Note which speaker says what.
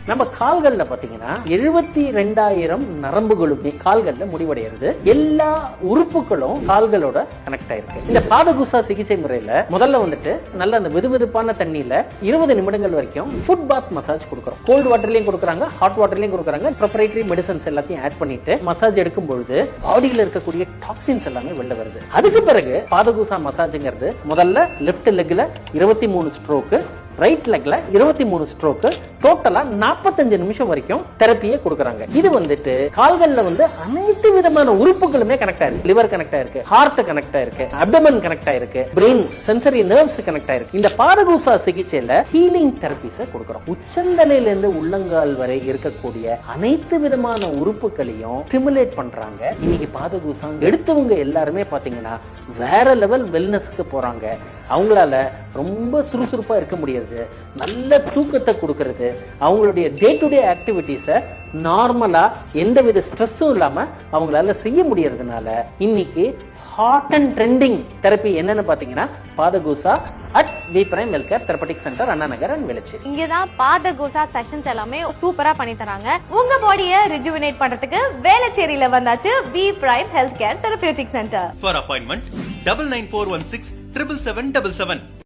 Speaker 1: நம்ம கால்கள்ல பாத்தீங்கன்னா 72,000 நரம்புகளுமே கால்கள்ல முடிவடைகிறது. எல்லா உறுப்புகளும் கால்களோட கனெக்ட் ஆயிருக்கு. இந்த பாதகுசா சிகிச்சை முறையில முதல்ல வந்துட்டு நல்ல அந்த வெதுவெதுப்பான தண்ணியில 20 நிமிடங்கள் வரைக்கும் ஃபுட் பாத் மசாஜ் கொடுக்குறோம். கோல்டு வாட்டர்லயும் கொடுக்குறாங்க, ஹாட் வாட்டர்லயும் கொடுக்குறாங்க. ப்ரொப்ரைட்டரி மெடிசன்ஸ் எல்லாத்தையும் ஆட் பண்ணிட்டு மசாஜ் எடுக்கும் பொழுது பாடியில இருக்கக்கூடிய டாக்ஸின்ஸ் எல்லாமே வெளில வருது. அதுக்கு பிறகு பாதகுசா மசாஜ்ங்கிறது முதல்ல லெஃப்ட் லெக்ல 23 ஸ்ட்ரோக்கு, ரைட் லெக்ல 23 ஸ்ட்ரோக், டோட்டலா 45 நிமிஷம் வரைக்கும் தெரப்பியை கொடுக்கறாங்க. இது வந்துட்டு கால்கள்ல வந்து அனைத்து விதமான உறுப்புகளுமே கனெக்ட் ஆயிருக்கு. லிவர் கனெக்ட் ஆயிருக்கு, ஹார்ட் கனெக்ட் ஆயிருக்கு, அப்டமன் கனெக்ட் ஆயிருக்கு, பிரெயின் சென்சரி நர்வ்ஸ் கனெக்ட் ஆயிருக்கு. இந்த பாதகுசா சிகிச்சையில ஹீலிங் தெரபிஸை கொடுக்கறோம். உச்சந்தலையில இருந்து உள்ளங்கால் வரை இருக்கக்கூடிய அனைத்து விதமான உறுப்புகளையும் ஸ்டிமுலேட் பண்றாங்க. இன்னைக்கு பாதகுசா எடுத்தவங்க எல்லாருமே பாத்தீங்கன்னா வேற லெவல் வெல்னஸ்க்கு போறாங்க. அவங்களால ரொம்ப சுறுசுறுப்பா இருக்க முடியாது, நல்ல தூக்கத்தை கொடுக்கிறது, அவங்களுடைய டே டு டே ஆக்டிவிட்டிஸை நார்மலா எந்தவித ஸ்ட்ரெஸ்ஸும் இல்லாம அவங்களால செய்ய முடியறதுனால இன்னைக்கு ஹாட் அண்ட் ட்ரெண்டிங் தெரப்பி என்னன்னு பாத்தீங்கன்னா பாதகுசா at V prime health therapeutic centre, Anna Nagar and Velachery.
Speaker 2: இங்கதான் பாதகுசா செஷன்ஸ் எல்லாமே சூப்பரா பண்ணி தராங்க. உங்க பாடியை ரிஜுவினேட் பண்றதுக்கு வேளச்சேரியில வந்தாச்சு V prime health care therapeutic centre.
Speaker 3: For appointment 99416 77777.